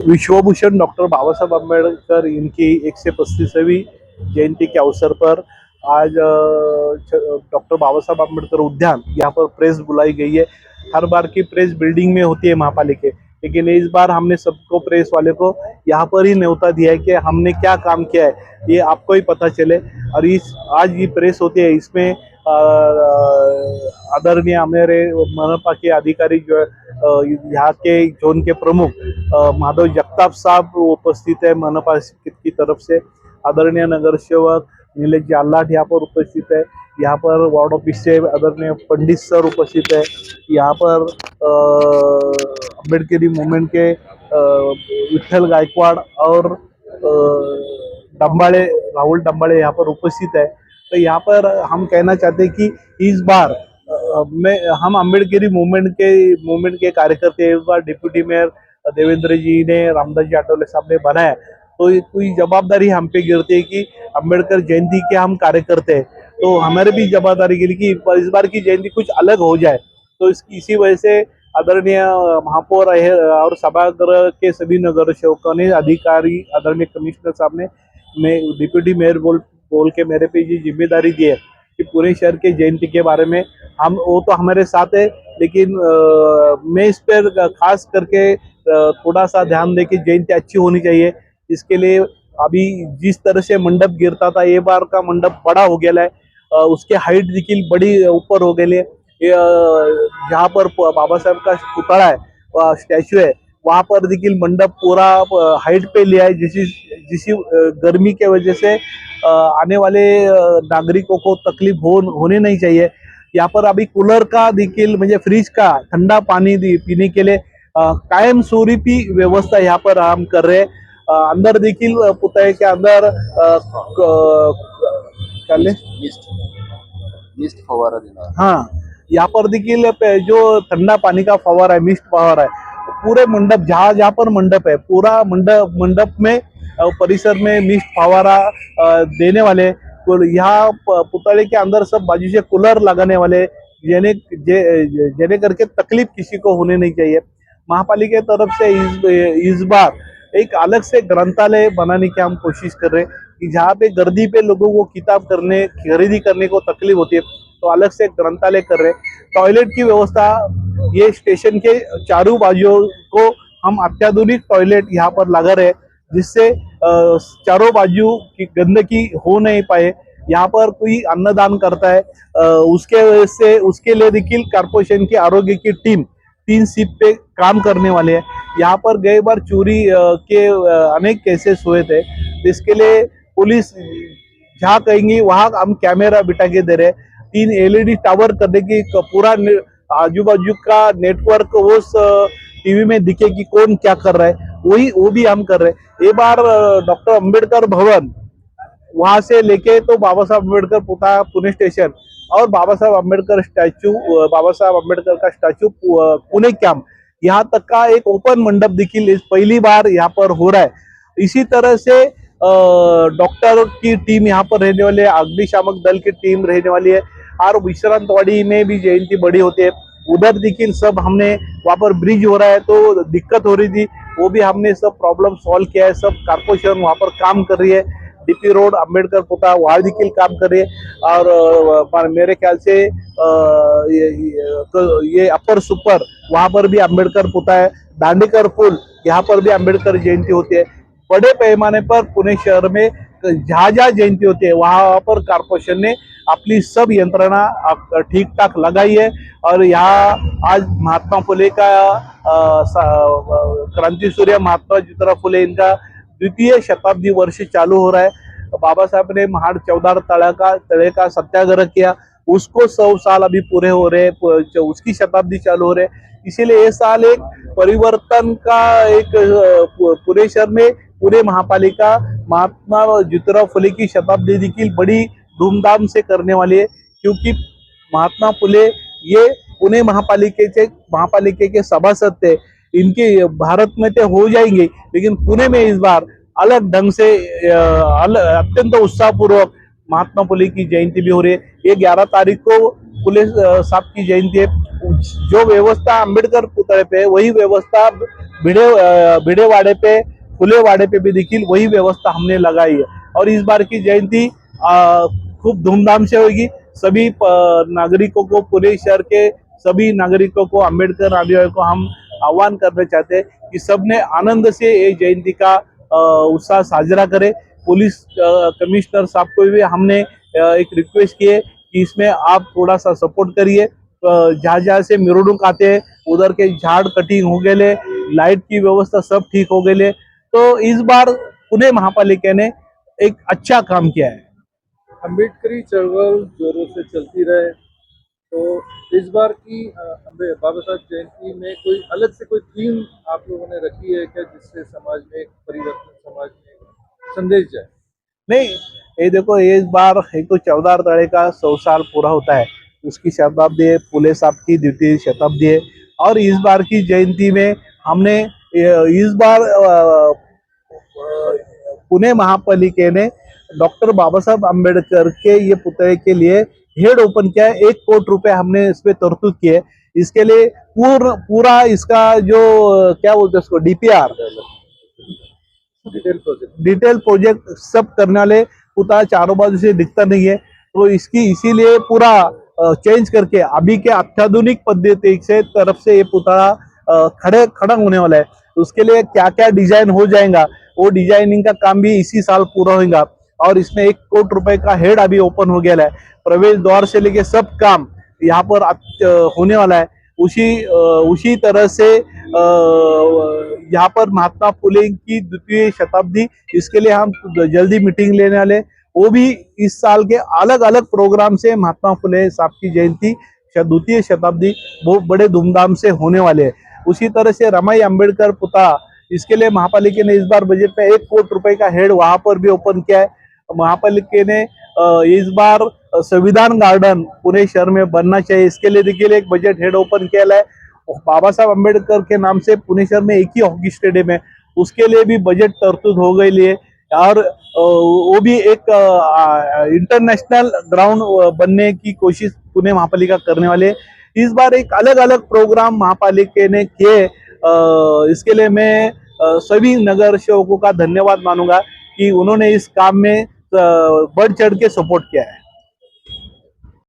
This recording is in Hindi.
विश्वभूषण डॉक्टर बाबा साहब अम्बेडकर इनकी 135वीं जयंती के अवसर पर आज डॉक्टर बाबा साहब अम्बेडकर उद्यान यहाँ पर प्रेस बुलाई गई है। हर बार की प्रेस बिल्डिंग में होती है महापालिका, लेकिन इस बार हमने सबको प्रेस वाले को यहाँ पर ही न्योता दिया है कि हमने क्या काम किया है ये आपको ही पता चले। और इस आज ये प्रेस होती है, इसमें आदरणीय हमारे मनपा के अधिकारी जो यहाँ के जोन के प्रमुख माधव जगताप साहब उपस्थित है मनपा की तरफ से। आदरणीय नगर सेवक नीलेश जाल्लाट यहाँ पर उपस्थित है। यहाँ पर वार्ड ऑफिस से आदरणीय पंडित सर उपस्थित है। यहाँ पर अम्बेडकरी मूवमेंट के विठल गायकवाड़ और डंबाड़े राहुल डंबाड़े यहाँ पर उपस्थित है। तो यहाँ पर हम कहना चाहते हैं कि इस बार हम अम्बेडकरी मूवमेंट के कार्यकर्ते, इस बार डिप्टी मेयर देवेंद्र जी ने, रामदास जी आठवले साहब ने बनाया, तो कोई जवाबदारी हम पे गिरती है कि अम्बेडकर जयंती के हम कार्यकर्ते हैं, तो हमारे भी जवाबदारी गिरी कि इस बार की जयंती कुछ अलग हो जाए। तो इसी वजह से आदरणीय महापौर और सभागृह के सभी नगर सेवकों ने, अधिकारी, आदरणीय कमिश्नर साहब ने डिप्टी मेयर बोल के मेरे पे ये जिम्मेदारी दी है कि पूरे शहर के जयंती के बारे में हम, वो तो हमारे साथ है, लेकिन मैं इस पर खास करके थोड़ा सा ध्यान दे कि जयंती अच्छी होनी चाहिए। इसके लिए अभी जिस तरह से मंडप गिरता था, ये बार का मंडप बड़ा हो गया है, उसके हाइट देखिए बड़ी ऊपर हो गई है। जहाँ पर बाबा साहब का पुतला है, स्टैचू है, वहाँ पर देखिए मंडप पूरा हाइट पे लिया है, जिसी गर्मी के वजह से आने वाले नागरिकों को तकलीफ होने नहीं चाहिए। यहाँ पर अभी कूलर का देखील म्हणजे फ्रिज का ठंडा पानी पीने के लिए कायम स्वरूपी व्यवस्था यहाँ पर हम कर रहे हैं। अंदर देखील पुतळे के अंदर मिस्ट फवारा देना। हाँ, यहाँ पर देखिए जो ठंडा पानी का फवारा है, मिस्ट फवारा है, पूरे मंडप जहाँ जहाँ पर मंडप है, पूरा मंडप में परिसर में मिस्ट फवारा देने वाले, तो यहाँ पुतले के अंदर सब बाजू से कूलर लगाने वाले, जेने करके तकलीफ किसी को होने नहीं चाहिए। महापालिका की तरफ से इस बार एक अलग से ग्रंथालय बनाने की हम कोशिश कर रहे हैं कि जहाँ पे गर्दी पे लोगों को किताब खरीदी करने को तकलीफ होती है, तो अलग से ग्रंथालय कर रहे हैं। टॉयलेट की व्यवस्था, ये स्टेशन के चारों बाजुओं को हम अत्याधुनिक टॉयलेट यहाँ पर लगा रहे हैं, जिससे चारों बाजू की गंदगी हो नहीं पाए। यहाँ पर कोई अन्नदान करता है, उसके वजह से उसके लिए देखिए कारपोरेशन की आरोग्य की टीम 3 शिफ्ट पे काम करने वाले हैं। यहाँ पर गए बार चोरी के अनेक केसेस हुए थे, इसके लिए पुलिस जहाँ कहेंगी वहाँ हम कैमरा बिठा के दे रहे। 3 LED टावर करने की पूरा आजू बाजू का नेटवर्क उस टीवी में दिखे कि कौन क्या कर रहा है, वो भी हम कर रहे। ये बार डॉक्टर अम्बेडकर भवन वहां से लेके तो बाबा साहब अम्बेडकर पुणे स्टेशन और बाबा साहब अम्बेडकर का स्टैचू पुणे कैंप, यहाँ तक का एक ओपन मंडप देखिए पहली बार यहाँ पर हो रहा है। इसी तरह से डॉक्टर की टीम यहाँ पर रहने वाली है, अग्निशामक दल की टीम रहने वाली है, और विश्रांतवाड़ी में भी जयंती बड़ी होती है। उधर देखिए सब हमने, वहाँ पर ब्रिज हो रहा है तो दिक्कत हो रही थी, वो भी हमने सब प्रॉब्लम सॉल्व किया है। सब कारपोरेशन वहाँ पर काम कर रही है, डीपी रोड अम्बेडकर पुता वहाँ देखिए काम कर रही है। और मेरे ख्याल से ये अपर सुपर वहाँ पर भी अम्बेडकर पुता है। दांडेकर पुल यहाँ पर भी अम्बेडकर जयंती होती है। बड़े पैमाने पर पुणे शहर में जहाँ जहाँ जयंती होती है वहाँ पर कारपोरेशन ने अपनी सब यंत्रणा ठीक ठाक लगाई है। और यहाँ आज महात्मा फुले का क्रांति सूर्य महात्मा ज्योतिराव फुले इनका 2वीं शताब्दी वर्ष चालू हो रहा है। बाबा साहब ने महाड़ 14 तले का सत्याग्रह किया, उसको 100 साल अभी पूरे हो रहे, उसकी शताब्दी चालू हो रहे। इसीलिए ये साल एक परिवर्तन का, एक पूरे शहर में पूरे महापालिका महात्मा ज्योतिराव फुले की शताब्दी देखिए बड़ी धूमधाम से करने वाली है, क्योंकि महात्मा फुले ये पुणे महापालिका के सभासद थे। इनके भारत में तो हो जाएंगे, लेकिन पुणे में इस बार अलग ढंग से अत्यंत उत्साहपूर्वक महात्मा फुले की जयंती भी हो रही है। ये 11 तारीख को फुले साहब की जयंती है। जो व्यवस्था अंबेडकर पुतळे पे वही व्यवस्था भिड़ेवाड़े पे, फुलेवाड़े पे भी देखिए वही व्यवस्था हमने लगाई है। और इस बार की जयंती खूब धूमधाम से होगी। सभी नागरिकों को, पूरे शहर के सभी नागरिकों को, अंबेडकर अनुयायियों को हम आह्वान करना चाहते हैं कि सबने आनंद से ये जयंती का उत्साह साजरा करें। पुलिस कमिश्नर साहब को भी हमने एक रिक्वेस्ट की है कि इसमें आप थोड़ा सा सपोर्ट करिए। जहाँ जहाँ से मिरवणूक आते हैं उधर के झाड़ कटिंग हो गए, लाइट की व्यवस्था सब ठीक हो गए। तो इस बार पुणे महापालिका ने एक अच्छा काम किया है। अम्बेडकरी चळवळ जोरों से चलती रहे, तो इस बार की बाबा साहब जयंती में कोई अलग से कोई थीम आप लोगों ने रखी है क्या, जिससे समाज में एक परिवर्तन, समाज में एक संदेश जाए? नहीं, ये देखो, इस बार एक तो 14 तारीख का 100 साल पूरा होता है, उसकी शताब्दी है, फुले साहब की द्वितीय शताब्दी है। और इस बार की जयंती में हमने इस बार पुणे महापालिका ने डॉक्टर बाबा साहब अम्बेडकर के ये पुतळे के लिए हेड ओपन किया है। 1 करोड़ रुपए हमने इसमें तरतूद किए। इसके लिए पूरा इसका जो क्या बोलते हैं उसको, डीपीआर, डिटेल प्रोजेक्ट सब करने वाले, पुतला चारों बाजू से दिखता नहीं है, तो इसकी इसीलिए पूरा चेंज करके अभी के अत्याधुनिक पद्धति से तरफ से ये पुतला खड़ा होने वाला है। उसके लिए क्या क्या डिजाइन हो जाएगा, वो डिजाइनिंग का काम भी इसी साल पूरा होगा। और इसमें 1 करोड़ रुपए का हेड अभी ओपन हो गया है। प्रवेश द्वार से लेके सब काम यहाँ पर होने वाला है। उसी तरह से यहाँ पर महात्मा फुले की द्वितीय शताब्दी, इसके लिए हम जल्दी मीटिंग लेने वाले। वो भी इस साल के अलग अलग प्रोग्राम से महात्मा फुले साहब की जयंती द्वितीय शताब्दी बहुत बड़े धूमधाम से होने वाले हैं। उसी तरह से रमाई अम्बेडकर पुतला, इसके लिए महापालिका ने इस बार बजट में 1 करोड़ रुपए का हेड वहां पर भी ओपन किया है। महापालिका ने इस बार संविधान गार्डन पुणे शहर में बनना चाहिए, इसके लिए देखिए एक बजट हेड ओपन किया है। बाबा साहब अम्बेडकर के नाम से पुणे शहर में एक ही हॉकी स्टेडियम है, उसके लिए भी बजट तरतूद हो गई है। और वो भी एक इंटरनेशनल ग्राउंड बनने की कोशिश पुणे महापालिका करने वाले। इस बार एक अलग अलग प्रोग्राम महापालिका ने किए। इसके लिए मैं सभी नगर सेवकों का धन्यवाद मानूंगा कि उन्होंने इस काम में बढ़ चढ़ के सपोर्ट किया है।